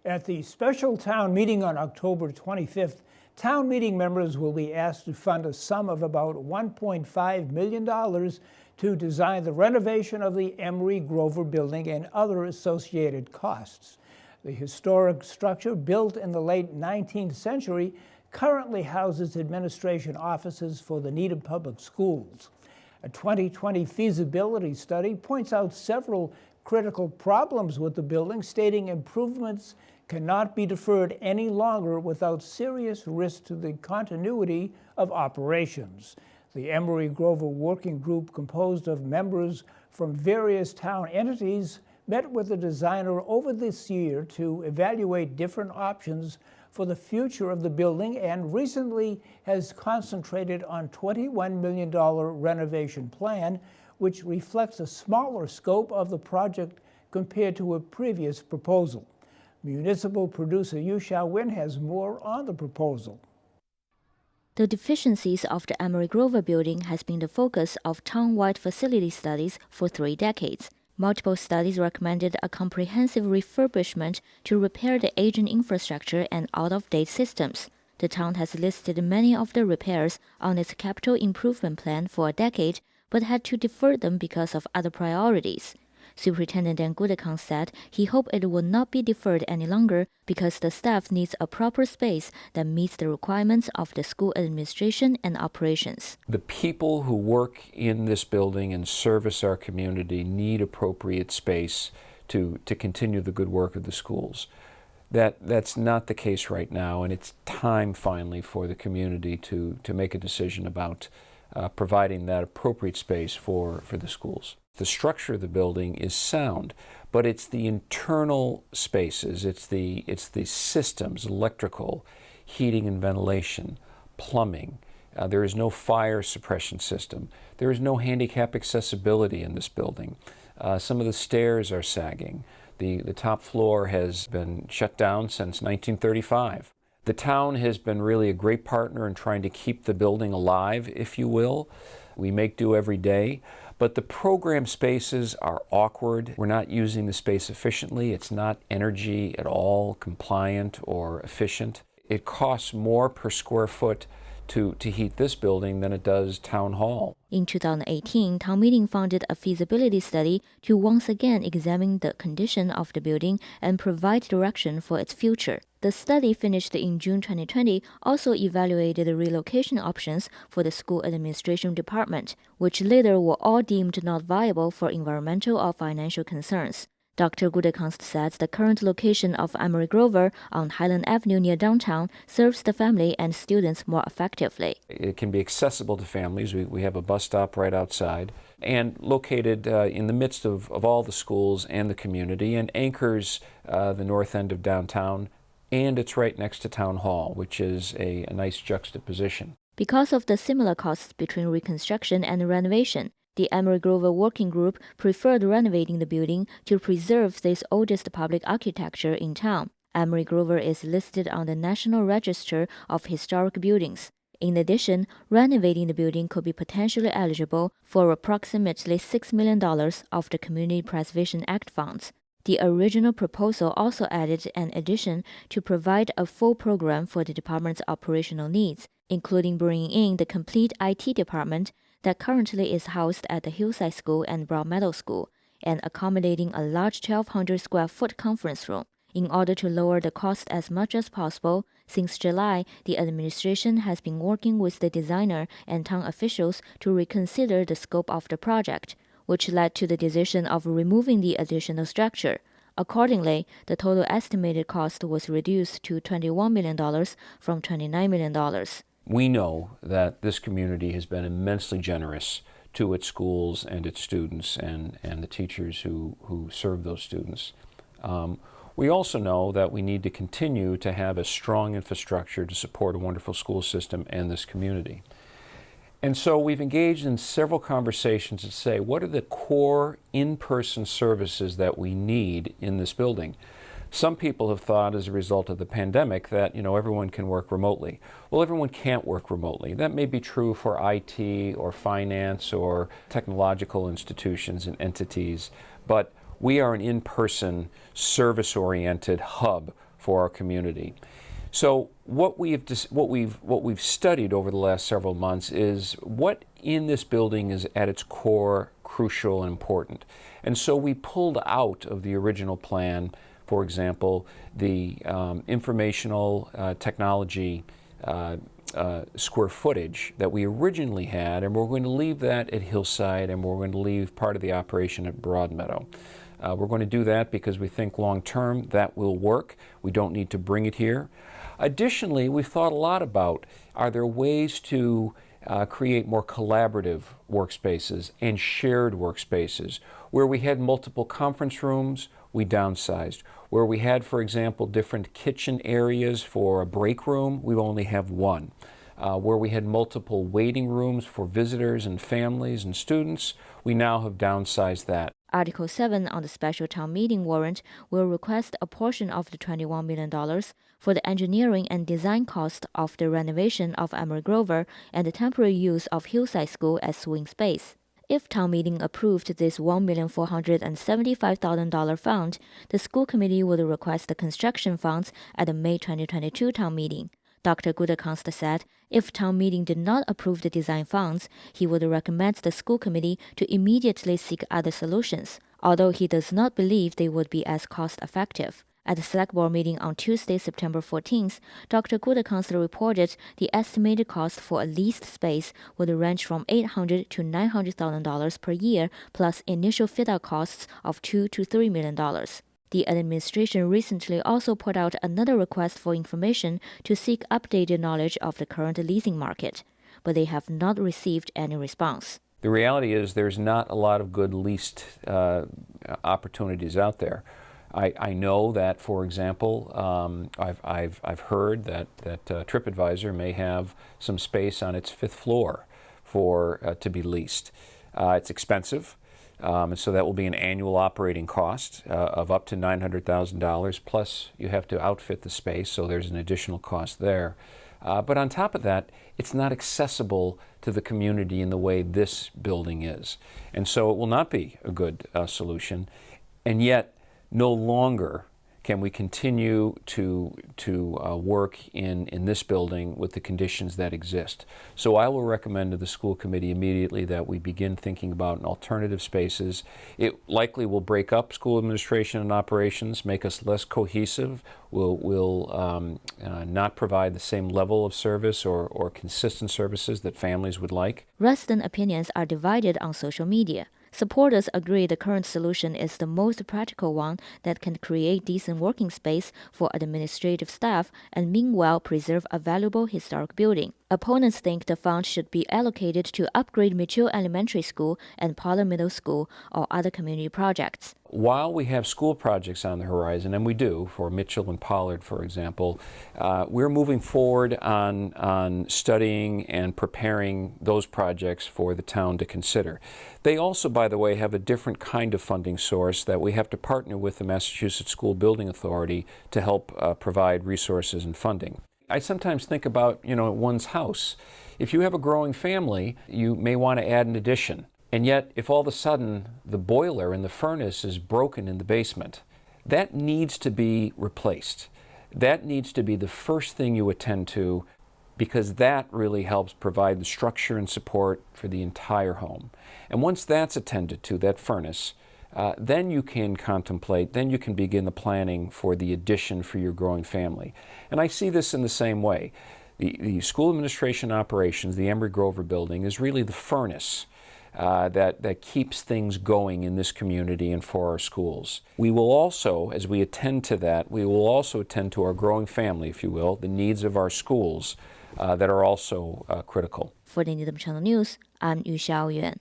At the special town meeting on October 25th, town meeting members will be asked to fund a sum of about $1.5 million to design the renovation of the Emery Grover building and other associated costs. The historic structure, built in the late 19th century, currently houses administration offices for the Needham Public Schools. A 2020 feasibility study points out several critical problems with the building, stating improvements cannot be deferred any longer without serious risk to the continuity of operations. The Emery Grover Working Group, composed of members from various town entities, met with the designer over this year to evaluate different options for the future of the building and recently has concentrated on $21 million renovation plan, which reflects a smaller scope of the project compared to a previous proposal. Municipal producer Yu Xiaowin has more on the proposal. The deficiencies of the Emery Grover building has been the focus of town-wide facility studies for 3 decades. Multiple studies recommended a comprehensive refurbishment to repair the aging infrastructure and out-of-date systems. The town has listed many of the repairs on its capital improvement plan for a decade, but had to defer them because of other priorities. Superintendent Gutekanst said he hoped it would not be deferred any longer because the staff needs a proper space that meets the requirements of the school administration and operations. The people who work in this building and service our community need appropriate space to continue the good work of the schools. That's not the case right now, and it's time finally for the community to make a decision about providing that appropriate space for the schools. The structure of the building is sound, but it's the internal spaces, it's the systems, electrical, heating and ventilation, plumbing. There is no fire suppression system. There is no handicap accessibility in this building. Some of the stairs are sagging. The top floor has been shut down since 1935. The town has been really a great partner in trying to keep the building alive, if you will. We make do every day. But the program spaces are awkward. We're not using the space efficiently. It's not energy at all compliant or efficient. It costs more per square foot to heat this building than it does Town Hall. In 2018, town meeting funded a feasibility study to once again examine the condition of the building and provide direction for its future. The study, finished in June 2020, also evaluated the relocation options for the school administration department, which later were all deemed not viable for environmental or financial concerns. Dr. Gutekanst said the current location of Emery Grover on Highland Avenue near downtown serves the family and students more effectively. It can be accessible to families. We have a bus stop right outside and located in the midst of all the schools and the community and anchors the north end of downtown, and it's right next to Town Hall, which is a nice juxtaposition. Because of the similar costs between reconstruction and renovation, the Emery Grover Working Group preferred renovating the building to preserve this oldest public architecture in town. Emery Grover is listed on the National Register of Historic Buildings. In addition, renovating the building could be potentially eligible for approximately $6 million of the Community Preservation Act funds. The original proposal also added an addition to provide a full program for the department's operational needs, including bringing in the complete IT department that currently is housed at the Hillside School and Broad Meadow School, and accommodating a large 1,200 square foot conference room. In order to lower the cost as much as possible, since July, the administration has been working with the designer and town officials to reconsider the scope of the project, which led to the decision of removing the additional structure. Accordingly, the total estimated cost was reduced to $21 million from $29 million. We know that this community has been immensely generous to its schools and its students and the teachers who serve those students. We also know that we need to continue to have a strong infrastructure to support a wonderful school system and this community. And so we've engaged in several conversations to say, what are the core in-person services that we need in this building? Some people have thought as a result of the pandemic that, everyone can work remotely. Well, everyone can't work remotely. That may be true for IT or finance or technological institutions and entities, but we are an in-person, service-oriented hub for our community. So what we've studied over the last several months is what in this building is at its core crucial and important. And so we pulled out of the original plan, for example, the informational technology square footage that we originally had, and we're going to leave that at Hillside, and we're going to leave part of the operation at Broadmeadow. We're going to do that because we think long term that will work. We don't need to bring it here. Additionally, we've thought a lot about, are there ways to create more collaborative workspaces and shared workspaces? Where we had multiple conference rooms, we downsized. Where we had, for example, different kitchen areas for a break room, we only have one. Where we had multiple waiting rooms for visitors and families and students, we now have downsized that. Article 7 on the special town meeting warrant will request a portion of the $21 million for the engineering and design cost of the renovation of Emery Grover and the temporary use of Hillside School as swing space. If town meeting approved this $1,475,000 fund, the school committee would request the construction funds at the May 2022 town meeting. Dr. Gutekanst said if town meeting did not approve the design funds, he would recommend the school committee to immediately seek other solutions, although he does not believe they would be as cost-effective. At the Select Board meeting on Tuesday, September 14th, Dr. Gutekanst reported the estimated cost for a leased space would range from $800,000 to $900,000 per year, plus initial fit-out costs of $2 to $3 million. The administration recently also put out another request for information to seek updated knowledge of the current leasing market, but they have not received any response. The reality is there's not a lot of good leased opportunities out there. I know that, for example, I've heard that TripAdvisor may have some space on its 5th floor to be leased. It's expensive. And so that will be an annual operating cost of up to $900,000, plus you have to outfit the space, so there's an additional cost there. But on top of that, it's not accessible to the community in the way this building is. And so it will not be a good solution. And yet, no longer can we continue to work in this building with the conditions that exist. So I will recommend to the school committee immediately that we begin thinking about alternative spaces. It likely will break up school administration and operations, make us less cohesive, will not provide the same level of service or consistent services that families would like. Resident opinions are divided on social media. Supporters agree the current solution is the most practical one that can create decent working space for administrative staff and meanwhile preserve a valuable historic building. Opponents think the fund should be allocated to upgrade Mitchell Elementary School and Pollard Middle School or other community projects. While we have school projects on the horizon, and we do for Mitchell and Pollard, for example, we're moving forward on studying and preparing those projects for the town to consider. They also, by the way, have a different kind of funding source that we have to partner with the Massachusetts School Building Authority to help provide resources and funding. I sometimes think about, one's house. If you have a growing family, you may want to add an addition. And yet, if all of a sudden the boiler in the furnace is broken in the basement, that needs to be replaced. That needs to be the first thing you attend to, because that really helps provide the structure and support for the entire home. And once that's attended to, that furnace, then you can contemplate, then you can begin the planning for the addition for your growing family. And I see this in the same way. The school administration operations, the Emery Grover building, is really the furnace that keeps things going in this community and for our schools. We will also, as we attend to that, we will also attend to our growing family, if you will, the needs of our schools that are also critical. For the Needham Channel News, I'm Yu Xiaoyuan.